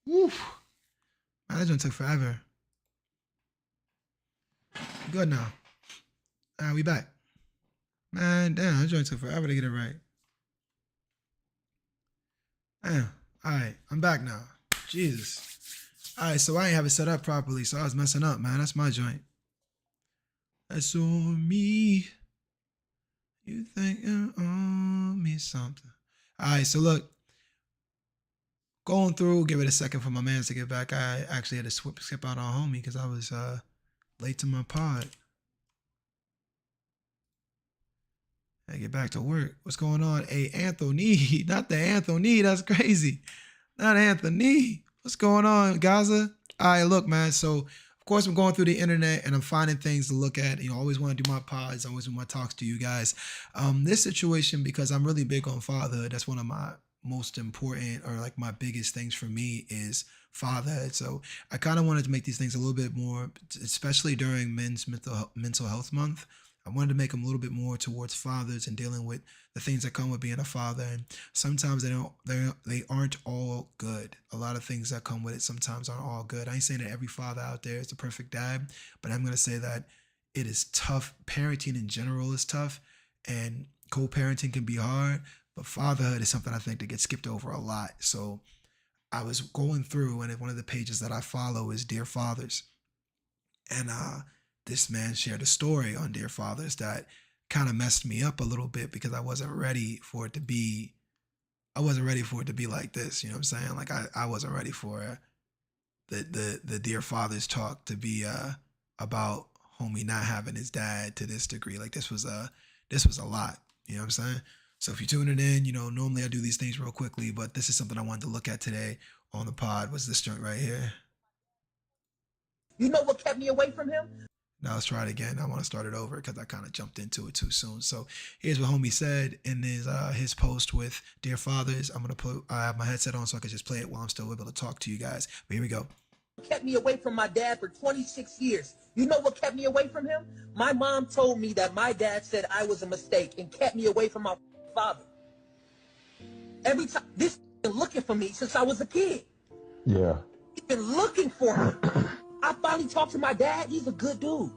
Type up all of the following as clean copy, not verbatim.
Oof. Man, that joint took forever. Good now. All right, we back. Man, damn, that joint took forever to get it right. Damn. All right, I'm back now. Jesus. All right, so I ain't have it set up properly, so I was messing up, man. That's my joint. That's on me. You think you owe me something. All right, so look, going through, give it a second for my man to get back. I actually had to skip out on homie because I was late to my pod. I get back to work. What's going on? Hey, Anthony, not the Anthony. That's crazy. Not Anthony. What's going on, Gaza? All right, look, man. So, of course, I'm going through the internet and I'm finding things to look at. You know, I always want to do my pods. I always want to talk to you guys. This situation, because I'm really big on fatherhood, that's one of my most important or like my biggest things for me is fatherhood. So I kind of wanted to make these things a little bit more, especially during Men's Mental Health Month. I wanted to make them a little bit more towards fathers and dealing with the things that come with being a father. And sometimes they aren't all good. A lot of things that come with it sometimes aren't all good. I ain't saying that every father out there is the perfect dad, but I'm gonna say that it is tough. Parenting in general is tough, and co-parenting can be hard. But fatherhood is something I think that gets skipped over a lot. So I was going through, and one of the pages that I follow is Dear Fathers, and this man shared a story on Dear Fathers that kind of messed me up a little bit because I wasn't ready for it to be. I wasn't ready for it to be like this. You know what I'm saying? Like I wasn't ready for the Dear Fathers talk to be about homie not having his dad to this degree. Like this was a lot. You know what I'm saying? So if you're tuning in, you know normally I do these things real quickly, but this is something I wanted to look at today on the pod. Was this joint right here? You know what kept me away from him? Now let's try it again. I want to start it over because I kind of jumped into it too soon. So here's what homie said in his post with Dear Fathers. I'm gonna put I have my headset on so I can just play it while I'm still able to talk to you guys. But here we go. Kept me away from my dad for 26 years. You know what kept me away from him? My mom told me that my dad said I was a mistake and kept me away from my father. Every time this been looking for me since I was a kid. Yeah. He's been looking for me. I finally talked to my dad. He's a good dude.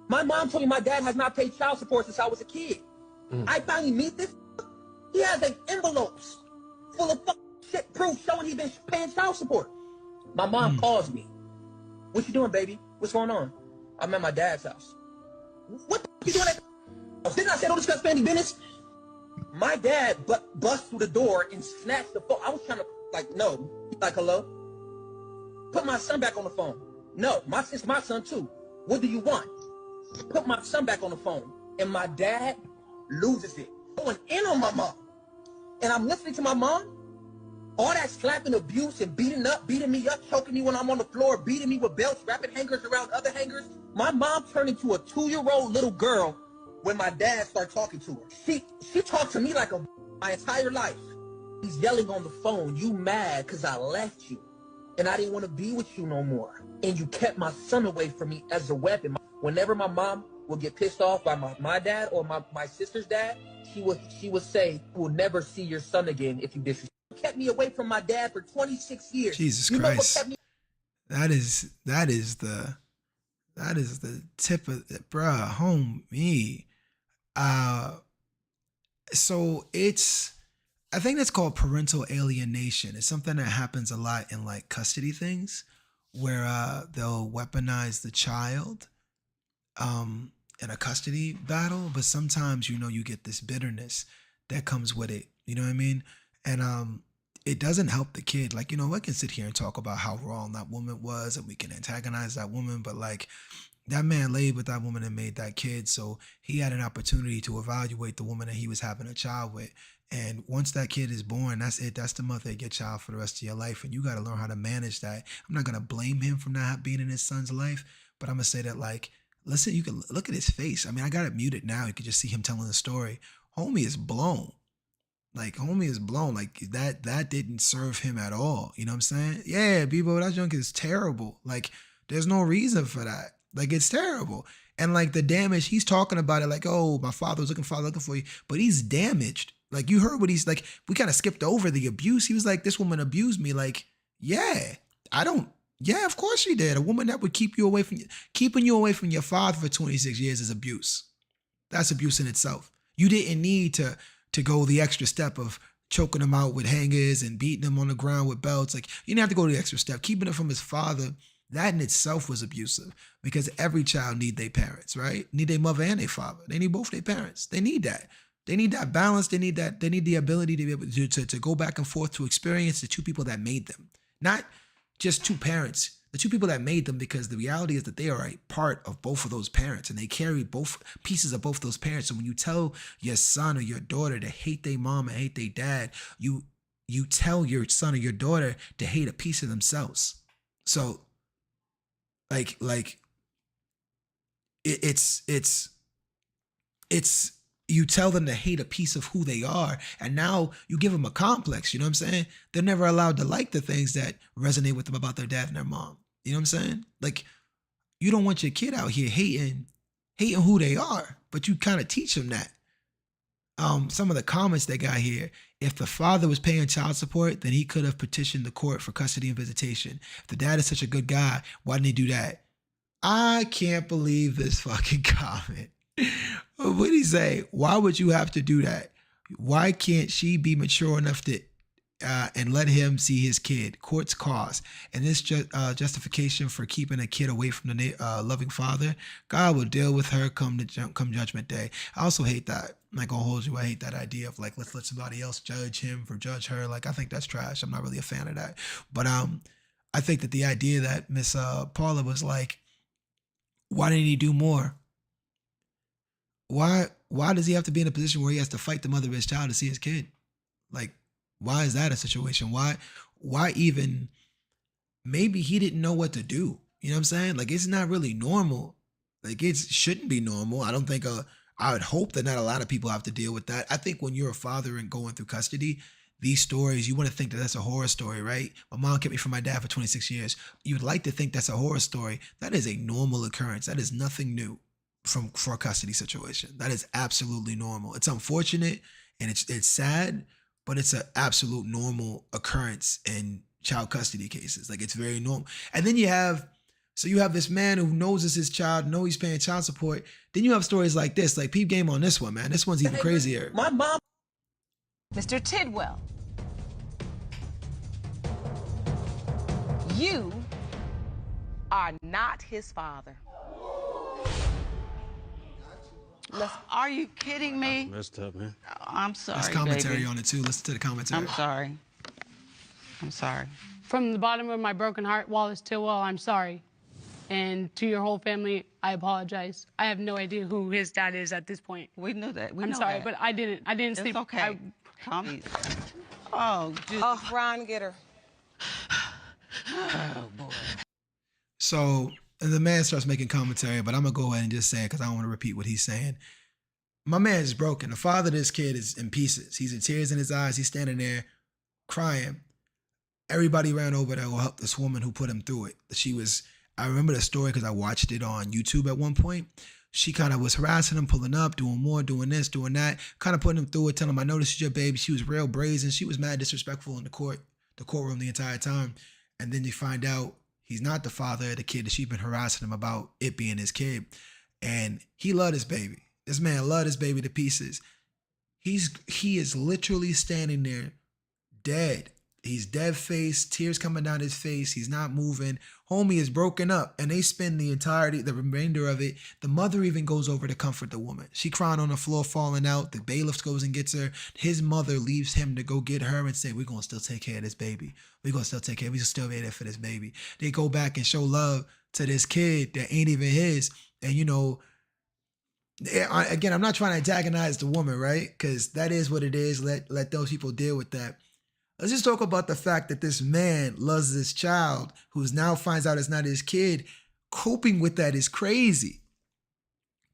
My mom told me my dad has not paid child support since I was a kid. I finally meet this. He has like envelopes full of shit proof showing he's been paying child support. My mom calls me. What you doing, baby? What's going on? I'm at my dad's house. What the you doing at? Didn't I say don't discuss family business? My dad bust through the door and snatched the phone. I was trying to no. He's like, hello? Put my son back on the phone. No, it's my son too. What do you want? Put my son back on the phone. And my dad loses it. Going in on my mom. And I'm listening to my mom. All that slapping, abuse, and beating me up, choking me when I'm on the floor, beating me with belts, wrapping hangers around other hangers. My mom turned into a 2-year-old little girl when my dad started talking to her. She talked to me like my entire life. He's yelling on the phone, you mad because I left you. And I didn't want to be with you no more. And you kept my son away from me as a weapon. Whenever my mom would get pissed off by my dad or my sister's dad, she would say, we'll never see your son again if you disrespect. Kept me away from my dad for 26 years. Jesus Christ. That is the tip of it, bruh, homie. So I think that's called parental alienation. It's something that happens a lot in like custody things where they'll weaponize the child in a custody battle, but sometimes you get this bitterness that comes with it. You know what I mean? And it doesn't help the kid. Like, I can sit here and talk about how wrong that woman was and we can antagonize that woman, but like that man laid with that woman and made that kid. So he had an opportunity to evaluate the woman that he was having a child with. And once that kid is born, that's it. That's the mother of your child for the rest of your life. And you got to learn how to manage that. I'm not going to blame him for not being in his son's life, but I'm going to say that, like, listen, you can look at his face. I mean, I got it muted now. You can just see him telling the story. Homie is blown. Like, homie is blown. Like, that didn't serve him at all. You know what I'm saying? Yeah, Bebo, that junk is terrible. Like, there's no reason for that. Like, it's terrible. And like the damage, he's talking about it like, oh, my father was looking for you. But he's damaged. Like, you heard what he's like. We kind of skipped over the abuse. He was like, this woman abused me. Like, Yeah, I don't. Yeah, of course she did. A woman that would keep you away from keeping you away from your father for 26 years is abuse. That's abuse in itself. You didn't need to go the extra step of choking him out with hangers and beating him on the ground with belts. Like, you didn't have to go the extra step. Keeping it from his father, that in itself was abusive, because every child need their parents, right? Need their mother and their father. They need both their parents. They need that. They need that balance. They need that. They need the ability to be able to go back and forth to experience the two people that made them, not just two parents. The two people that made them, because the reality is that they are a part of both of those parents, and they carry both pieces of both those parents. So when you tell your son or your daughter to hate their mom and hate their dad, you tell your son or your daughter to hate a piece of themselves. So like it's you tell them to hate a piece of who they are, and now you give them a complex. You know what I'm saying? They're never allowed to like the things that resonate with them about their dad and their mom. You know what I'm saying? Like, you don't want your kid out here hating who they are, but you kind of teach them that. Some of the comments they got here: if the father was paying child support, then he could have petitioned the court for custody and visitation. If the dad is such a good guy, why didn't he do that? I can't believe this fucking comment. What did he say? Why would you have to do that? Why can't she be mature enough to and let him see his kid? Court's cause. And this justification for keeping a kid away from the loving father, God will deal with her come judgment day. I also hate that. I'm not gonna hold you. I hate that idea of like, let's let somebody else judge him for judge her. Like, I think that's trash. I'm not really a fan of that. But I think that the idea that Miss Paula was like, why didn't he do more? Why does he have to be in a position where he has to fight the mother of his child to see his kid? Like, why is that a situation? Why even, maybe he didn't know what to do. You know what I'm saying? Like, it's not really normal. Like, it shouldn't be normal. I don't think I would hope that not a lot of people have to deal with that. I think when you're a father and going through custody, these stories, you want to think that that's a horror story, right? My mom kept me from my dad for 26 years. You'd like to think that's a horror story. That is a normal occurrence. That is nothing new for a custody situation. That is absolutely normal. It's unfortunate and it's sad, but it's an absolute normal occurrence in child custody cases. Like, it's very normal. And then you have this man who knows it's his child, know he's paying child support. Then you have stories like this, like peep game on this one, man. This one's even crazier. My mom. Mr. Tidwell, you are not his father. Are you kidding me? Messed up, man. I'm sorry, There's commentary baby. on it too. Listen to the commentary. I'm sorry. I'm sorry. From the bottom of my broken heart, Wallace Tidwell, I'm sorry. And to your whole family, I apologize. I have no idea who his dad is at this point. We knew that. I'm sorry, but I didn't It's sleep. okay. Calm easy. Oh, Jesus. Oh, Ron, get her. Oh, boy. So the man starts making commentary, but I'm gonna go ahead and just say it because I don't want to repeat what he's saying. My man is broken. The father of this kid is in pieces. He's in tears in his eyes. He's standing there crying. Everybody ran over to go help this woman who put him through it. I remember the story because I watched it on YouTube at one point. She kind of was harassing him, pulling up, doing more, doing this, doing that, kind of putting him through it, telling him, I know this is your baby. She was real brazen. She was mad disrespectful in the courtroom the entire time. And then you find out he's not the father of the kid that she's been harassing him about it being his kid. And he loved his baby. This man loved his baby to pieces. He is literally standing there dead. He's dead faced, tears coming down his face. He's not moving. Homie is broken up, and they spend the remainder of it. The mother even goes over to comfort the woman. She crying on the floor, falling out. The bailiff goes and gets her. His mother leaves him to go get her and say, we're going to still take care of this baby. We're going to still take care. We still be there for this baby. They go back and show love to this kid that ain't even his. And, you know, again, I'm not trying to antagonize the woman, right? Because that is what it is. Let those people deal with that. Let's just talk about the fact that this man loves this child who now finds out it's not his kid. Coping with that is crazy.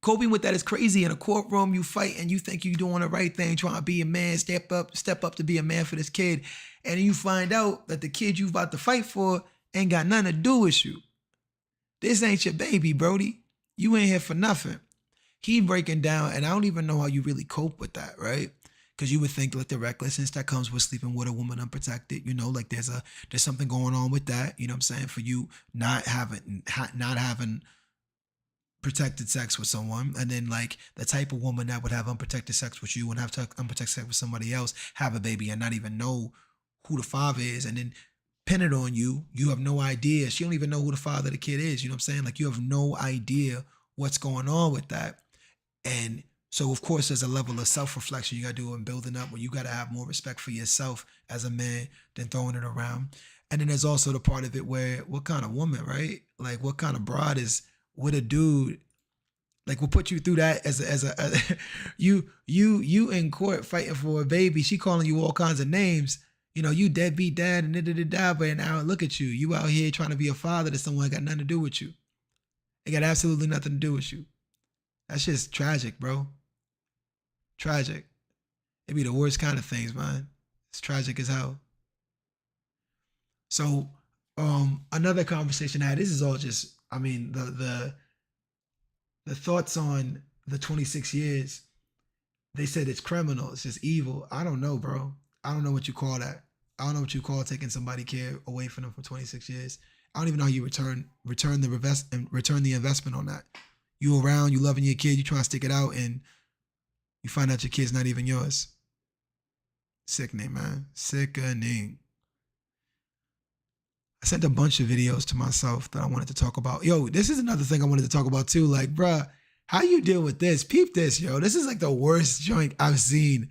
Coping with that is crazy. In a courtroom, you fight and you think you're doing the right thing, trying to be a man, step up to be a man for this kid. And then you find out that the kid you about to fight for ain't got nothing to do with you. This ain't your baby, Brody. You ain't here for nothing. He breaking down, and I don't even know how you really cope with that, right? Because you would think like the recklessness that comes with sleeping with a woman unprotected, you know, like there's something going on with that, you know what I'm saying? For you not having protected sex with someone, and then like the type of woman that would have unprotected sex with you and have unprotected sex with somebody else, have a baby and not even know who the father is, and then pin it on you. You have no idea. She don't even know who the father of the kid is. You know what I'm saying? Like you have no idea what's going on with that. And so of course there's a level of self-reflection you gotta do and building up where you gotta have more respect for yourself as a man than throwing it around. And then there's also the part of it where what kind of woman, right? Like what kind of broad is with a dude, like will put you through that as a you in court fighting for a baby. She calling you all kinds of names. You know, you deadbeat dad and da-da-da-da, but now look at you. You out here trying to be a father to someone that got nothing to do with you. It got absolutely nothing to do with you. That's just tragic, bro. Tragic. It be the worst kind of things, man. It's tragic as hell. So, another conversation I had, this is all just, I mean, the thoughts on the 26 years, they said it's criminal, it's just evil. I don't know, bro. I don't know what you call that. I don't know what you call taking somebody care away from them for 26 years. I don't even know how you return the investment on that. You around, you loving your kid, you trying to stick it out, and you find out your kid's not even yours. Sickening, man. Sickening. I sent a bunch of videos to myself that I wanted to talk about. Yo, this is another thing I wanted to talk about too. Like, bruh, how you deal with this? Peep this, yo. This is like the worst joint I've seen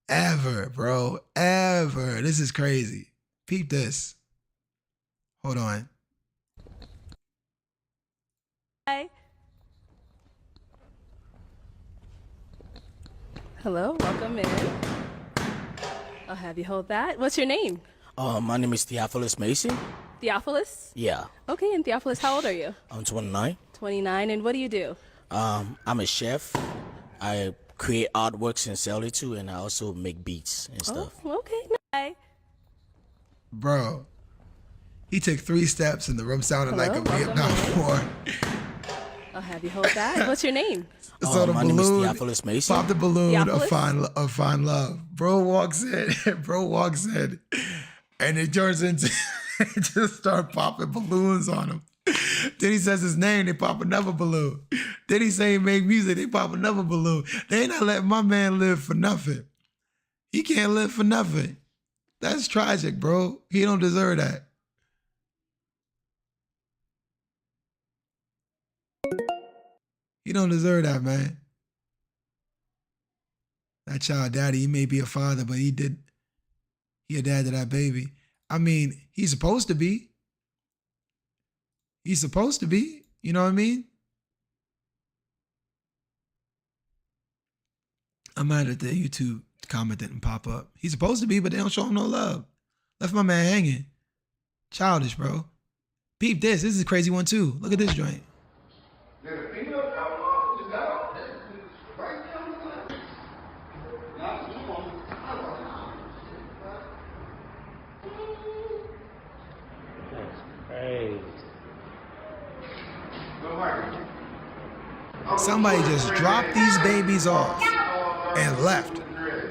ever, bro. Ever. This is crazy. Peep this. Hold on. Hi. Hello, welcome in. I'll have you hold that. What's your name? My name is Theophilus Mason. Theophilus? Yeah, Okay, and Theophilus, how old are you? I'm 29. 29, and what do you do? I'm a chef. I create artworks and sell it too, and I also make beats and stuff. Oh, okay, nice. Bro, he took 3 steps and the room sounded like a Hello, Vietnam welcome War. I'll have you hold that. What's your name? So the my name is balloon, Theophilus Mason. pop the balloon of Theophilus? fine love. Bro walks in, and it turns into, it just start popping balloons on him. Then he says his name, they pop another balloon. Then he say he make music, they pop another balloon. They ain't not letting my man live for nothing. He can't live for nothing. That's tragic, bro. He don't deserve that. He don't deserve that, man. That child daddy, he may be a father, but he a dad to that baby. I mean, he's supposed to be. He's supposed to be. You know what I mean? I'm mad at the YouTube comment didn't pop up. He's supposed to be, but they don't show him no love. Left my man hanging. Childish, bro. Peep this. This is a crazy one, too. Look at this joint. Somebody just dropped these babies off and left.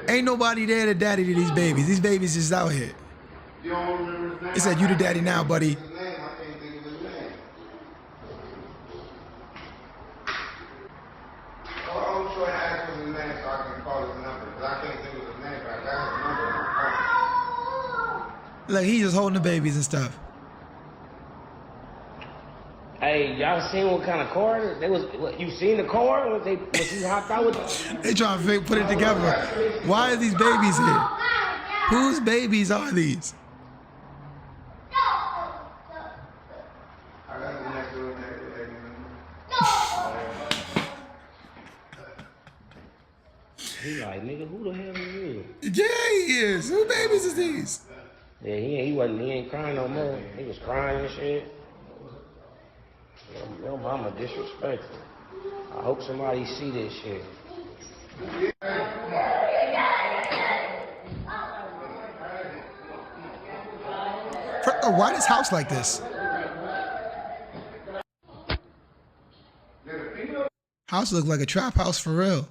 Ain't nobody there to daddy to these babies. These babies just out here. He said, you the daddy now, buddy. Like, he just holding the babies and stuff. Hey, y'all seen what kind of car they was? What, you seen the car? Was he hopped out with? They trying to put it together. Why are these babies here? Whose babies are these? He like, nigga, who the hell is you? Yeah, he is. Who babies is these? Yeah, he ain't crying no more. He was crying and shit. Your mama disrespectful. I hope somebody see this shit. Why this house like this? House look like a trap house for real.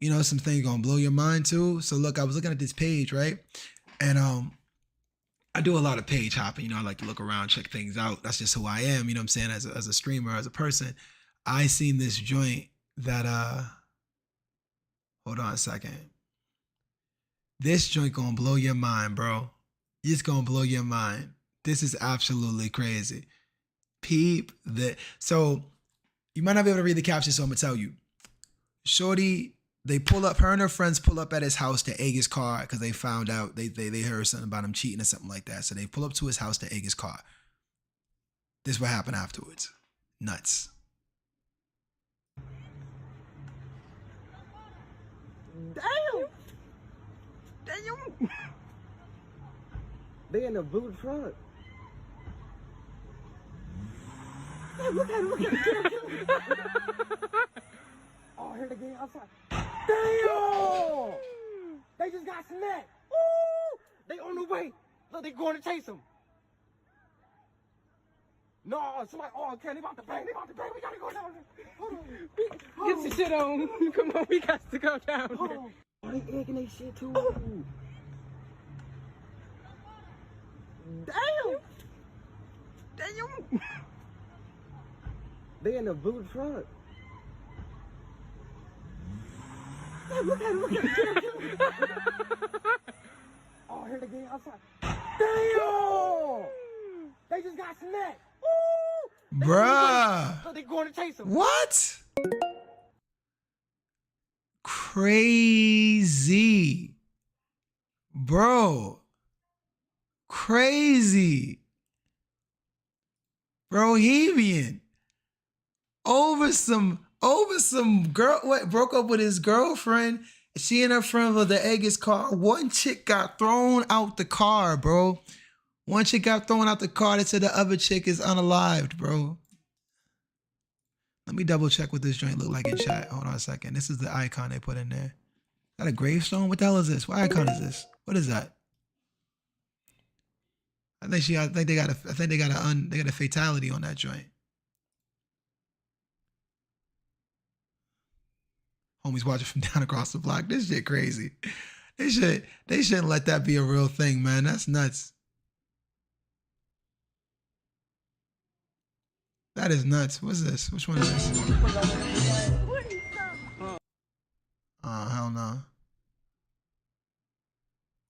You know, some things gonna blow your mind too. So look, I was looking at this page, right? And I do a lot of page hopping. You know, I like to look around, check things out. That's just who I am. You know what I'm saying? As a streamer, as a person, I seen this joint that hold on a second. This joint gonna blow your mind, bro. It's gonna blow your mind. This is absolutely crazy. Peep that. So you might not be able to read the caption, so I'm gonna tell you. Shorty, they pull up, her and her friends pull up at his house to egg his car because they found out they heard something about him cheating or something like that. So they pull up to his house to egg his car. This is what happened afterwards. Nuts. Damn! Damn! They in the blue truck. Hey, look at it. Oh, here they get outside. Damn! They just got snapped. Ooh! They on the way. Look, they going to chase them. No, somebody, oh, okay, they about to bang. We gotta go down there. Hold on. Get your shit on. Come on, we got to go down Hold there. on. Oh, they egging they shit too. Damn! Damn! They in the blue truck. Hey, look at it. Oh, here they get outside. Damn! They just got snapped. Ooh! Bruh. So they going to chase them. What? Crazy. Bro. Crazy. Bohemian. Over some girl, what, broke up with his girlfriend. She and her friend were the egg his car. One chick got thrown out the car, bro. One chick got thrown out the car. They said the other chick is unalived, bro. Let me double check what this joint look like in chat. Hold on a second. This is the icon they put in there. Is that a gravestone? What the hell is this? What icon is this? What is that? I think they got a fatality on that joint. Homies watching from down across the block. This shit crazy. They shouldn't let that be a real thing, man. That's nuts. That is nuts. What's this? Which one is this? Oh, hell no.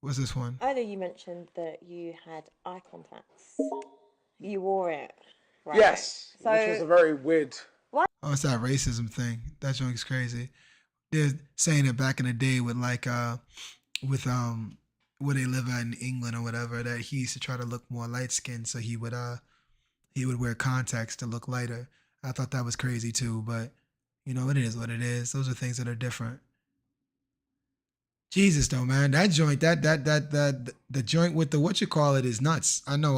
What's this one? Earlier you mentioned that you had eye contacts. You wore it, right? Yes, So, which was a very weird. Oh, it's that racism thing. That joint's crazy. They're saying it back in the day with like with where they live at in England or whatever, that he used to try to look more light skinned, so he would wear contacts to look lighter. I thought that was crazy too, but you know, it is what it is. Those are things that are different. Jesus though, man, that joint, the joint with the whatchamacallit is nuts. I know.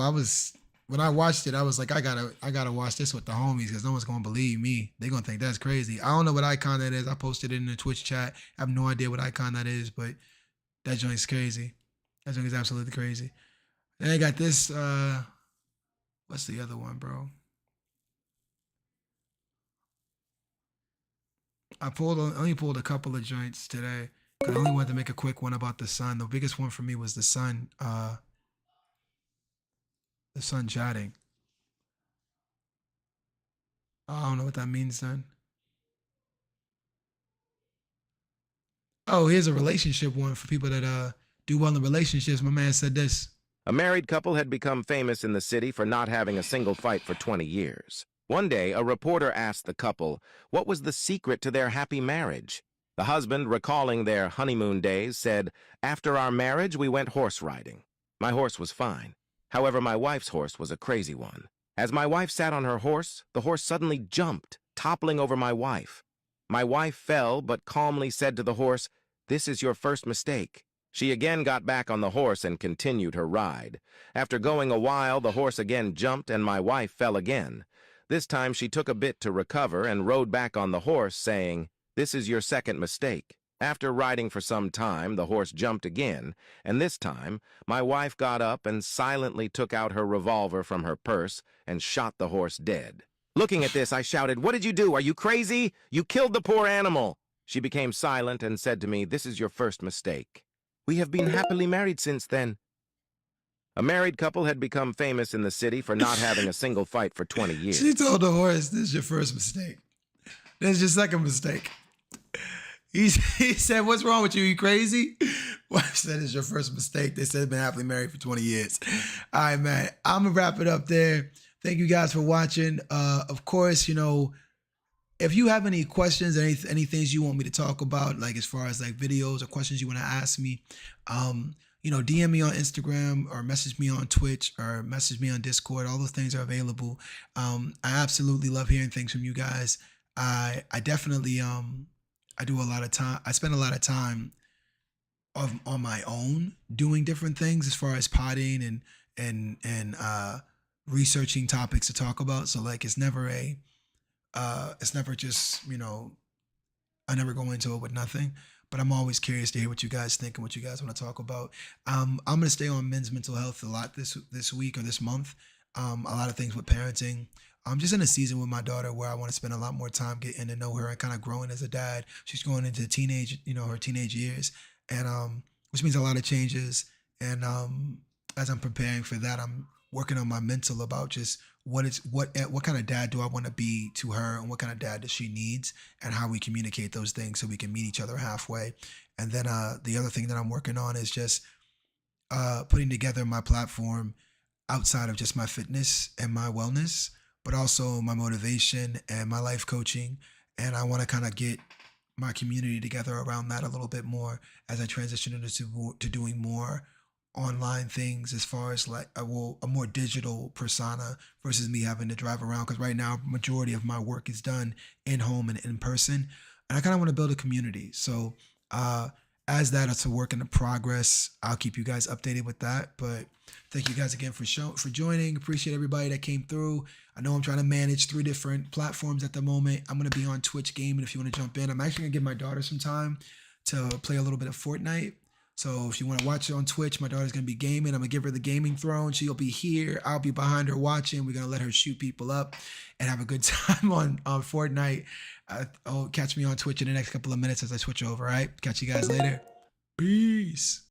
When I watched it, I was like, I gotta watch this with the homies because no one's gonna believe me. They're gonna think that's crazy. I don't know what icon that is. I posted it in the Twitch chat. I have no idea what icon that is, but that joint's crazy. That joint is absolutely crazy. Then I got this. What's the other one, bro? I only pulled a couple of joints today. I only wanted to make a quick one about the sun. The biggest one for me was the sun. The sun chatting. I don't know what that means then. Oh, here's a relationship one for people that do well in relationships. My man said this. A married couple had become famous in the city for not having a single fight for 20 years. One day, a reporter asked the couple what was the secret to their happy marriage. The husband, recalling their honeymoon days, said, "After our marriage, we went horse riding. My horse was fine. However, my wife's horse was a crazy one. As my wife sat on her horse, the horse suddenly jumped, toppling over my wife. My wife fell, but calmly said to the horse, 'This is your first mistake.' She again got back on the horse and continued her ride. After going a while, the horse again jumped and my wife fell again. This time she took a bit to recover and rode back on the horse, saying, 'This is your second mistake.' After riding for some time, the horse jumped again, and this time, my wife got up and silently took out her revolver from her purse and shot the horse dead. Looking at this, I shouted, 'What did you do? Are you crazy? You killed the poor animal.' She became silent and said to me, "This is your first mistake. We have been happily married since then." A married couple had become famous in the city for not having a single fight for 20 years. She told the horse, "This is your first mistake. This is your second mistake." He said, "What's wrong with you? You crazy?" Wife said, "It's your first mistake." They said they've been happily married for 20 years. All right, man. I'm going to wrap it up there. Thank you guys for watching. Of course, you know, if you have any questions, any things you want me to talk about, like as far as like videos or questions you want to ask me, you know, DM me on Instagram or message me on Twitch or message me on Discord. All those things are available. I absolutely love hearing things from you guys. I definitely, I do a lot of time. I spend a lot of time on my own doing different things as far as potting and researching topics to talk about. So like, it's never just, you know, I never go into it with nothing, but I'm always curious to hear what you guys think and what you guys want to talk about. I'm going to stay on men's mental health a lot this week or this month. A lot of things with parenting. I'm just in a season with my daughter where I want to spend a lot more time getting to know her and kind of growing as a dad. She's going into her teenage years, and which means a lot of changes. And as I'm preparing for that, I'm working on my mental about just what kind of dad do I want to be to her, and what kind of dad does she needs, and how we communicate those things so we can meet each other halfway. And then the other thing that I'm working on is just putting together my platform outside of just my fitness and my wellness, but also my motivation and my life coaching. And I want to kind of get my community together around that a little bit more as I transition into doing more online things, as far as like a more digital persona versus me having to drive around. Because right now, majority of my work is done in home and in person. And I kind of want to build a community. So as that, it's a work in progress. I'll keep you guys updated with that. But thank you guys again for joining. Appreciate everybody that came through. I know I'm trying to manage 3 different platforms at the moment. I'm going to be on Twitch gaming if you want to jump in. I'm actually going to give my daughter some time to play a little bit of Fortnite. So if you want to watch it on Twitch, my daughter's going to be gaming. I'm going to give her the gaming throne. She'll be here. I'll be behind her watching. We're going to let her shoot people up and have a good time on Fortnite. Catch me on Twitch in the next couple of minutes as I switch over, all right? Catch you guys later. Peace.